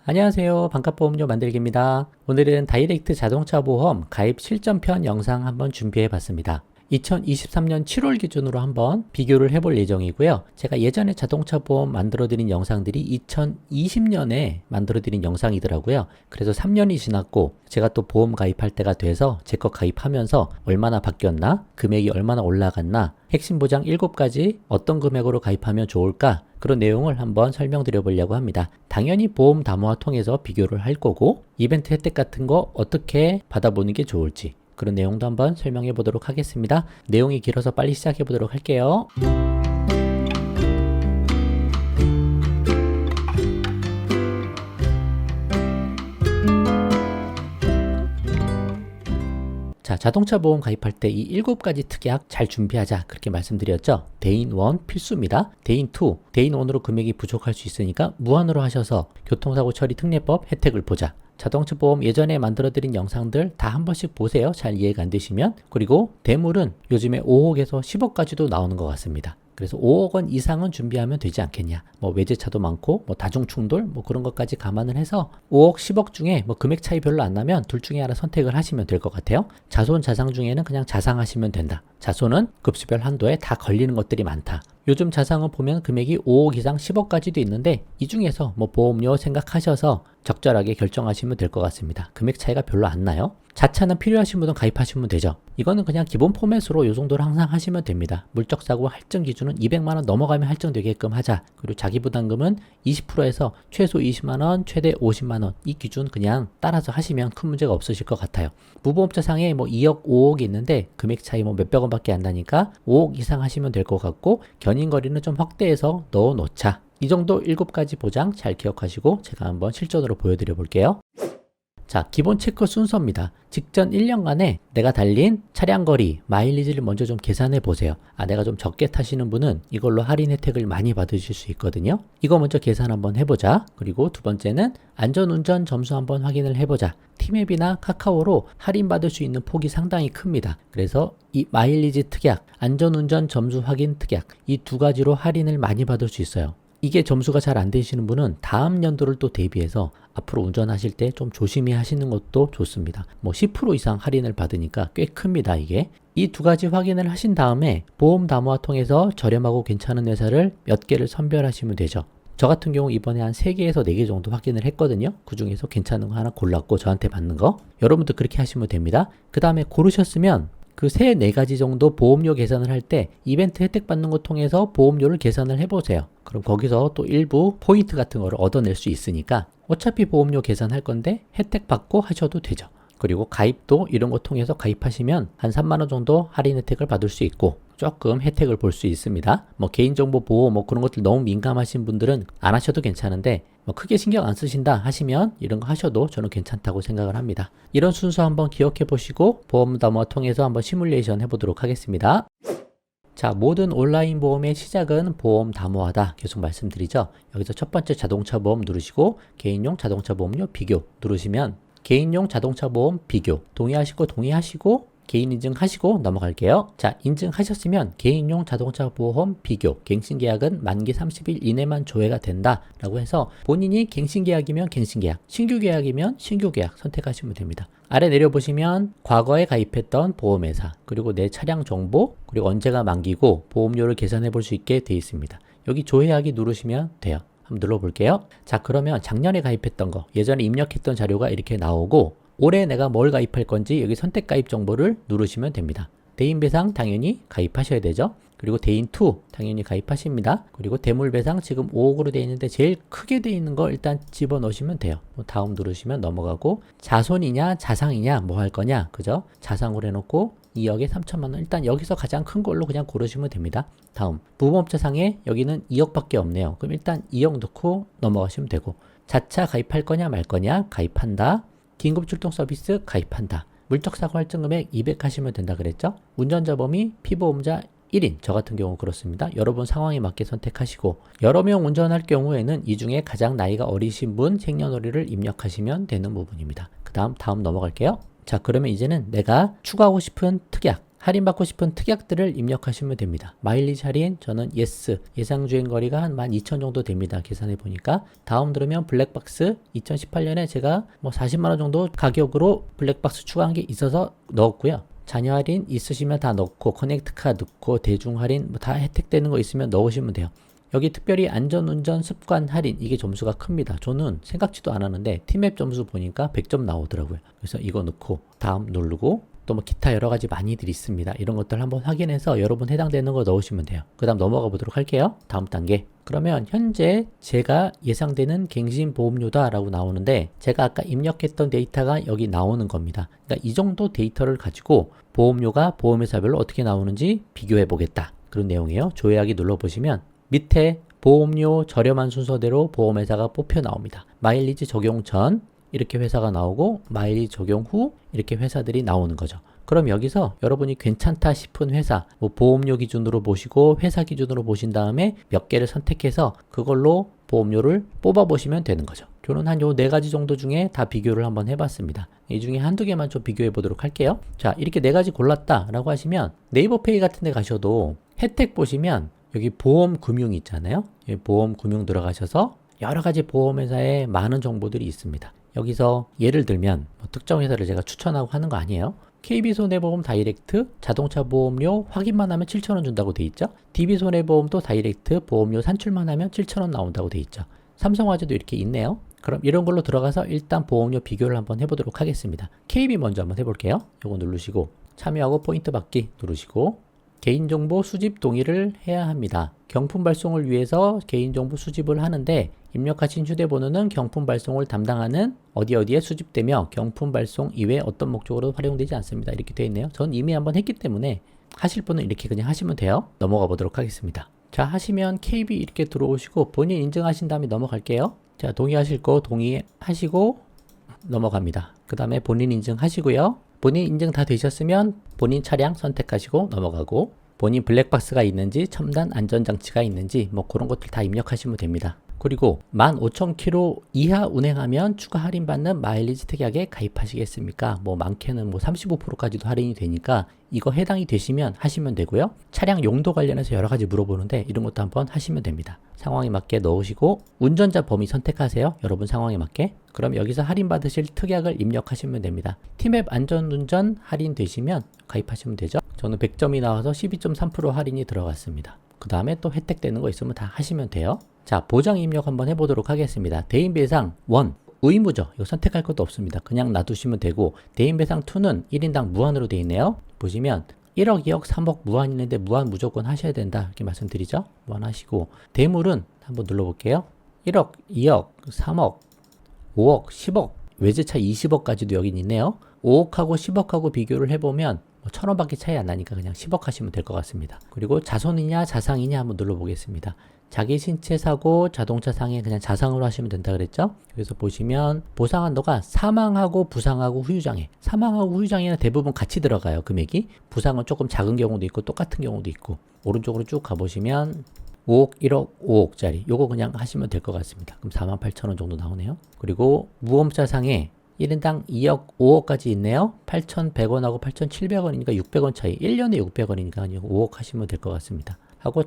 안녕하세요. 반값보험료 만들기입니다. 오늘은 다이렉트 자동차 보험 가입 실전편 영상 한번 준비해 봤습니다. 2023년 7월 기준으로 한번 비교를 해볼 예정이고요. 제가 예전에 자동차 보험 만들어 드린 영상들이 2020년에 만들어 드린 영상이더라고요. 그래서 3년이 지났고 제가 또 보험 가입할 때가 돼서 제 거 가입하면서 얼마나 바뀌었나, 금액이 얼마나 올라갔나, 핵심 보장 7가지 어떤 금액으로 가입하면 좋을까, 그런 내용을 한번 설명드려 보려고 합니다. 당연히 보험 담화 통해서 비교를 할 거고, 이벤트 혜택 같은 거 어떻게 받아보는 게 좋을지, 그런 내용도 한번 설명해 보도록 하겠습니다. 내용이 길어서 빨리 시작해 보도록 할게요. 자, 자동차 보험 가입할 때 이 7가지 특약 잘 준비하자, 그렇게 말씀드렸죠. 대인 1 필수입니다. 대인 2, 대인 1으로 금액이 부족할 수 있으니까 무한으로 하셔서 교통사고 처리 특례법 혜택을 보자. 자동차 보험 예전에 만들어드린 영상들 다 한 번씩 보세요. 잘 이해가 안 되시면. 그리고 대물은 요즘에 5억에서 10억까지도 나오는 것 같습니다. 그래서 5억 원 이상은 준비하면 되지 않겠냐. 뭐 외제차도 많고 뭐 다중 충돌 뭐 그런 것까지 감안을 해서 5억, 10억 중에 뭐 금액 차이 별로 안 나면 둘 중에 하나 선택을 하시면 될 것 같아요. 자손, 자상 중에는 그냥 자상하시면 된다. 자손은 급수별 한도에 다 걸리는 것들이 많다. 요즘 자상은 보면 금액이 5억 이상 10억까지도 있는데 이 중에서 뭐 보험료 생각하셔서 적절하게 결정하시면 될 것 같습니다. 금액 차이가 별로 안 나요. 자차는 필요하신 분은 가입하시면 되죠. 이거는 그냥 기본 포맷으로 이 정도로 항상 하시면 됩니다. 물적사고 할증 기준은 200만원 넘어가면 할증되게끔 하자. 그리고 자기부담금은 20%에서 최소 20만원, 최대 50만원 이 기준 그냥 따라서 하시면 큰 문제가 없으실 것 같아요. 무보험자상에 뭐 2억, 5억이 있는데 금액 차이 뭐 몇백 원밖에 안 나니까 5억 이상 하시면 될 것 같고, 견인거리는 좀 확대해서 넣어 놓자. 이 정도 7가지 보장 잘 기억하시고 제가 한번 실전으로 보여드려 볼게요. 자, 기본 체크 순서입니다. 직전 1년간에 내가 달린 차량 거리, 마일리지를 먼저 좀 계산해 보세요. 내가 좀 적게 타시는 분은 이걸로 할인 혜택을 많이 받으실 수 있거든요. 이거 먼저 계산 한번 해보자. 그리고 두 번째는 안전운전 점수 한번 확인을 해보자. 티맵이나 카카오로 할인받을 수 있는 폭이 상당히 큽니다. 그래서 이 마일리지 특약, 안전운전 점수 확인 특약, 이 두 가지로 할인을 많이 받을 수 있어요. 이게 점수가 잘 안 되시는 분은 다음 연도를 또 대비해서 앞으로 운전하실 때 좀 조심히 하시는 것도 좋습니다. 뭐 10% 이상 할인을 받으니까 꽤 큽니다, 이게. 이 두 가지 확인을 하신 다음에 보험 담화 통해서 저렴하고 괜찮은 회사를 몇 개를 선별하시면 되죠. 저 같은 경우 이번에 한 3개에서 4개 정도 확인을 했거든요. 그 중에서 괜찮은 거 하나 골랐고 저한테 맞는 거. 여러분도 그렇게 하시면 됩니다. 그 다음에 고르셨으면 그 3, 4가지 정도 보험료 계산을 할 때 이벤트 혜택 받는 거 통해서 보험료를 계산을 해보세요. 그럼 거기서 또 일부 포인트 같은 거를 얻어낼 수 있으니까 어차피 보험료 계산할 건데 혜택 받고 하셔도 되죠. 그리고 가입도 이런 거 통해서 가입하시면 한 3만원 정도 할인 혜택을 받을 수 있고 조금 혜택을 볼 수 있습니다. 뭐 개인정보 보호 뭐 그런 것들 너무 민감하신 분들은 안 하셔도 괜찮은데, 뭐 크게 신경 안 쓰신다 하시면 이런 거 하셔도 저는 괜찮다고 생각을 합니다. 이런 순서 한번 기억해 보시고 보험 담화 통해서 한번 시뮬레이션 해보도록 하겠습니다. 자, 모든 온라인 보험의 시작은 보험 담화다. 계속 말씀드리죠. 여기서 첫 번째 자동차 보험 누르시고 개인용 자동차 보험료 비교 누르시면 개인용 자동차 보험 비교 동의하시고 개인 인증하시고 넘어갈게요. 자, 인증하셨으면 개인용 자동차 보험 비교 갱신계약은 만기 30일 이내만 조회가 된다 라고 해서 본인이 갱신계약이면 갱신계약, 신규계약이면 신규계약 선택하시면 됩니다. 아래 내려보시면 과거에 가입했던 보험회사, 그리고 내 차량 정보, 그리고 언제가 만기고 보험료를 계산해 볼 수 있게 되어 있습니다. 여기 조회하기 누르시면 돼요. 한번 눌러볼게요. 자, 그러면 작년에 가입했던 거, 예전에 입력했던 자료가 이렇게 나오고, 올해 내가 뭘 가입할 건지 여기 선택 가입 정보를 누르시면 됩니다. 대인 배상 당연히 가입하셔야 되죠. 그리고 대인 2 당연히 가입하십니다. 그리고 대물 배상 지금 5억으로 되어 있는데 제일 크게 되어 있는 거 일단 집어 넣으시면 돼요. 다음 누르시면 넘어가고, 자손이냐 자상이냐 뭐 할 거냐, 그죠? 자상으로 해놓고 2억에 3천만 원, 일단 여기서 가장 큰 걸로 그냥 고르시면 됩니다. 다음 무보험자상에 여기는 2억밖에 없네요. 그럼 일단 2억 넣고 넘어가시면 되고, 자차 가입할 거냐 말 거냐 가입한다. 긴급출동 서비스 가입한다. 물적사고 할증 금액 200 하시면 된다 그랬죠? 운전자 범위 피보험자 1인, 저 같은 경우 그렇습니다. 여러분 상황에 맞게 선택하시고, 여러 명 운전할 경우에는 이 중에 가장 나이가 어리신 분 생년월일을 입력하시면 되는 부분입니다. 다음 넘어갈게요. 자, 그러면 이제는 내가 추가하고 싶은 특약, 할인받고 싶은 특약들을 입력하시면 됩니다. 마일리지 할인, 저는 yes, 예상주행거리가 한 12,000 정도 됩니다. 계산해 보니까. 다음 누르면 블랙박스, 2018년에 제가 뭐 40만원 정도 가격으로 블랙박스 추가한 게 있어서 넣었고요. 자녀 할인 있으시면 다 넣고, 커넥트카 넣고, 대중 할인 뭐 다 혜택되는 거 있으면 넣으시면 돼요. 여기 특별히 안전운전 습관 할인, 이게 점수가 큽니다. 저는 생각지도 않았는데 팀앱 점수 보니까 100점 나오더라고요. 그래서 이거 넣고 다음 누르고, 또 뭐 기타 여러 가지 많이들 있습니다. 이런 것들 한번 확인해서 여러분 해당되는 거 넣으시면 돼요. 그 다음 넘어가 보도록 할게요. 다음 단계. 그러면 현재 제가 예상되는 갱신 보험료다 라고 나오는데, 제가 아까 입력했던 데이터가 여기 나오는 겁니다. 그러니까 이 정도 데이터를 가지고 보험료가 보험회사별로 어떻게 나오는지 비교해 보겠다, 그런 내용이에요. 조회하기 눌러보시면 밑에 보험료 저렴한 순서대로 보험회사가 뽑혀 나옵니다. 마일리지 적용 전 이렇게 회사가 나오고, 마일리지 적용 후 이렇게 회사들이 나오는 거죠. 그럼 여기서 여러분이 괜찮다 싶은 회사, 뭐 보험료 기준으로 보시고 회사 기준으로 보신 다음에 몇 개를 선택해서 그걸로 보험료를 뽑아 보시면 되는 거죠. 저는 한 요 4가지 정도 중에 다 비교를 한번 해봤습니다. 이 중에 한두 개만 좀 비교해 보도록 할게요. 자, 이렇게 4가지 골랐다 라고 하시면 네이버페이 같은 데 가셔도 혜택 보시면 여기 보험 금융 있잖아요. 여기 보험 금융 들어가셔서 여러 가지 보험회사에 많은 정보들이 있습니다. 여기서 예를 들면 뭐 특정 회사를 제가 추천하고 하는 거 아니에요. KB손해보험 다이렉트 자동차 보험료 확인만 하면 7,000원 준다고 돼 있죠. DB손해보험도 다이렉트 보험료 산출만 하면 7,000원 나온다고 돼 있죠. 삼성화재도 이렇게 있네요. 그럼 이런 걸로 들어가서 일단 보험료 비교를 한번 해보도록 하겠습니다. KB 먼저 한번 해볼게요. 요거 누르시고 참여하고 포인트 받기 누르시고, 개인정보 수집 동의를 해야 합니다. 경품 발송을 위해서 개인정보 수집을 하는데, 입력하신 휴대번호는 경품 발송을 담당하는 어디에 수집되며 경품 발송 이외에 어떤 목적으로 활용되지 않습니다. 이렇게 되어 있네요. 전 이미 한번 했기 때문에 하실 분은 이렇게 그냥 하시면 돼요. 넘어가 보도록 하겠습니다. 자, 하시면 KB 이렇게 들어오시고 본인 인증하신 다음에 넘어갈게요. 자, 동의하실 거 동의하시고 넘어갑니다. 그 다음에 본인 인증하시고요. 본인 인증 다 되셨으면 본인 차량 선택하시고 넘어가고, 본인 블랙박스가 있는지 첨단 안전장치가 있는지 뭐 그런 것들 다 입력하시면 됩니다. 그리고 15,000km 이하 운행하면 추가 할인받는 마일리지 특약에 가입하시겠습니까? 뭐 많게는 뭐 35%까지도 할인이 되니까 이거 해당이 되시면 하시면 되고요. 차량 용도 관련해서 여러 가지 물어보는데 이런 것도 한번 하시면 됩니다. 상황에 맞게 넣으시고 운전자 범위 선택하세요. 여러분 상황에 맞게. 그럼 여기서 할인받으실 특약을 입력하시면 됩니다. 팀앱 안전운전 할인 되시면 가입하시면 되죠. 저는 100점이 나와서 12.3% 할인이 들어갔습니다. 그 다음에 또 혜택되는 거 있으면 다 하시면 돼요. 자, 보장 입력 한번 해보도록 하겠습니다. 대인배상 1 의무죠. 이거 선택할 것도 없습니다. 그냥 놔두시면 되고, 대인배상 2는 1인당 무한으로 되어 있네요. 보시면 1억, 2억, 3억 무한 있는데 무한 무조건 하셔야 된다 이렇게 말씀드리죠. 무한 하시고, 대물은 한번 눌러볼게요. 1억, 2억, 3억, 5억, 10억, 외제차 20억까지도 여긴 있네요. 5억하고 10억하고 비교를 해보면 1,000원밖에 차이 안 나니까 그냥 10억 하시면 될 것 같습니다. 그리고 자손이냐 자상이냐 한번 눌러보겠습니다. 자기 신체 사고 자동차 상해 그냥 자상으로 하시면 된다 그랬죠. 여기서 보시면 보상 한도가 사망하고 부상하고 후유장애, 사망하고 후유장애는 대부분 같이 들어가요. 금액이. 부상은 조금 작은 경우도 있고 똑같은 경우도 있고. 오른쪽으로 쭉 가보시면 5억, 1억, 5억짜리 요거 그냥 하시면 될 것 같습니다. 그럼 48,000원 정도 나오네요. 그리고 무험자 상해 1인당 2억, 5억까지 있네요. 8,100원하고 8,700원이니까 600원 차이. 1년에 600원이니까 5억 하시면 될 것 같습니다. 하고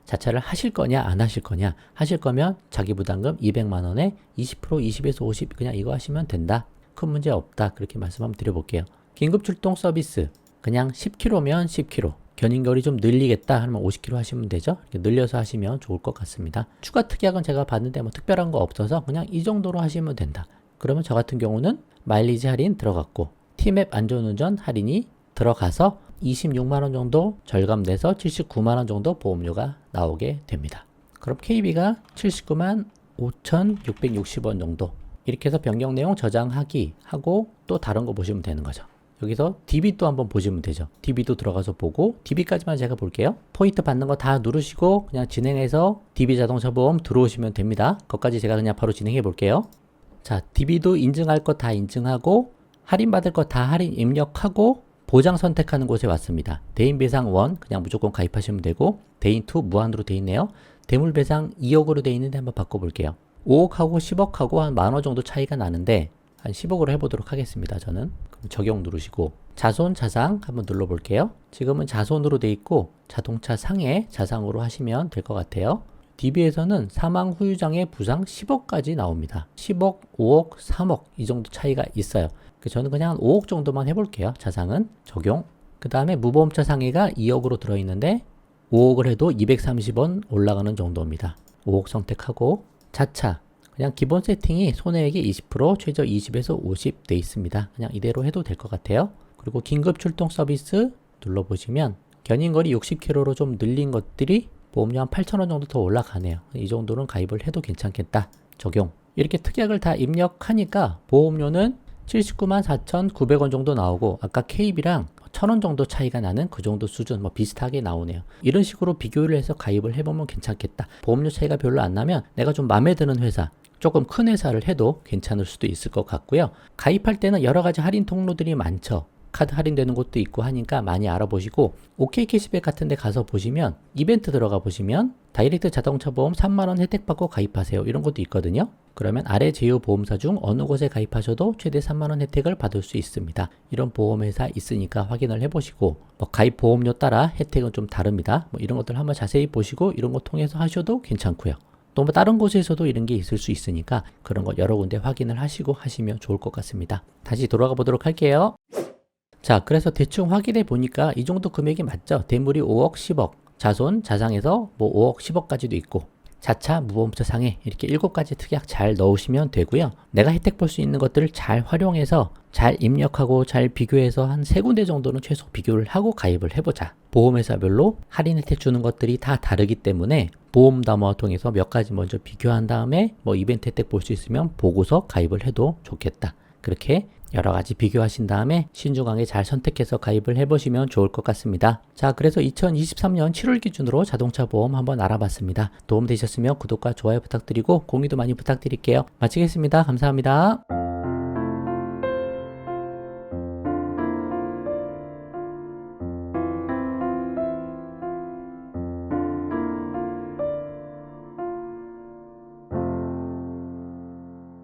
자차를 하실 거냐 안 하실 거냐. 하실 거면 자기 부담금 200만 원에 20%, 20에서 50 그냥 이거 하시면 된다. 큰 문제 없다. 그렇게 말씀 한번 드려볼게요. 긴급 출동 서비스 그냥 10km면 10km. 견인거리 좀 늘리겠다 하면 50km 하시면 되죠. 이렇게 늘려서 하시면 좋을 것 같습니다. 추가 특약은 제가 봤는데 뭐 특별한 거 없어서 그냥 이 정도로 하시면 된다. 그러면 저 같은 경우는 마일리지 할인 들어갔고 팀앱 안전운전 할인이 들어가서 26만원 정도 절감돼서 79만원 정도 보험료가 나오게 됩니다. 그럼 KB가 79만 5,660원 정도. 이렇게 해서 변경 내용 저장하기 하고 또 다른 거 보시면 되는 거죠. 여기서 DB 또 한번 보시면 되죠. DB도 들어가서 보고, DB까지만 제가 볼게요. 포인트 받는 거 다 누르시고 그냥 진행해서 DB 자동차 보험 들어오시면 됩니다. 그것까지 제가 그냥 바로 진행해 볼게요. 자, DB도 인증할 거 다 인증하고 할인받을 거 다 할인 입력하고 보장 선택하는 곳에 왔습니다. 대인배상 1 그냥 무조건 가입하시면 되고, 대인 2 무한으로 되어 있네요. 대물배상 2억으로 되어 있는데 한번 바꿔볼게요. 5억하고 10억하고 한 10,000원 정도 차이가 나는데 한 10억으로 해보도록 하겠습니다. 저는 그럼 적용 누르시고 자손, 자상 한번 눌러볼게요. 지금은 자손으로 돼 있고 자동차 상해 자상으로 하시면 될 것 같아요. DB에서는 사망 후유장애 부상 10억까지 나옵니다. 10억, 5억, 3억 이 정도 차이가 있어요. 저는 그냥 한 5억 정도만 해볼게요. 자상은 적용. 그 다음에 무보험차 상해가 2억으로 들어있는데 5억을 해도 230원 올라가는 정도입니다. 5억 선택하고 자차 그냥 기본 세팅이 손해액이 20%, 최저 20에서 50 돼 있습니다. 그냥 이대로 해도 될 것 같아요. 그리고 긴급 출동 서비스 눌러보시면 견인거리 60km로 좀 늘린 것들이 보험료 한 8,000원 정도 더 올라가네요. 이 정도는 가입을 해도 괜찮겠다. 적용. 이렇게 특약을 다 입력하니까 보험료는 79만 4,900원 정도 나오고 아까 KB랑 1,000원 정도 차이가 나는 그 정도 수준 비슷하게 나오네요. 이런 식으로 비교를 해서 가입을 해보면 괜찮겠다. 보험료 차이가 별로 안 나면 내가 좀 마음에 드는 회사 조금 큰 회사를 해도 괜찮을 수도 있을 것 같고요. 가입할 때는 여러 가지 할인 통로들이 많죠. 카드 할인되는 곳도 있고 하니까 많이 알아보시고 OK 캐시백 같은 데 가서 보시면 이벤트 들어가 보시면 다이렉트 자동차 보험 3만원 혜택받고 가입하세요 이런 것도 있거든요. 그러면 아래 제휴 보험사 중 어느 곳에 가입하셔도 최대 3만원 혜택을 받을 수 있습니다. 이런 보험회사 있으니까 확인을 해보시고 가입 보험료 따라 혜택은 좀 다릅니다. 이런 것들 한번 자세히 보시고 이런 거 통해서 하셔도 괜찮고요. 또 다른 곳에서도 이런 게 있을 수 있으니까 그런 거 여러 군데 확인을 하시고 하시면 좋을 것 같습니다. 다시 돌아가 보도록 할게요. 자, 그래서 대충 확인해 보니까 이 정도 금액이 맞죠? 대물이 5억, 10억, 자손, 자상에서 5억, 10억까지도 있고 자차, 무보험차 상해 이렇게 7가지 특약 잘 넣으시면 되고요. 내가 혜택 볼 수 있는 것들을 잘 활용해서 잘 입력하고 잘 비교해서 한 3군데 정도는 최소 비교를 하고 가입을 해보자. 보험회사별로 할인 혜택 주는 것들이 다 다르기 때문에 보험담화 통해서 몇 가지 먼저 비교한 다음에 이벤트 혜택 볼 수 있으면 보고서 가입을 해도 좋겠다. 그렇게 여러 가지 비교하신 다음에 신중하게 잘 선택해서 가입을 해보시면 좋을 것 같습니다. 자, 그래서 2023년 7월 기준으로 자동차 보험 한번 알아봤습니다. 도움되셨으면 구독과 좋아요 부탁드리고 공유도 많이 부탁드릴게요. 마치겠습니다. 감사합니다.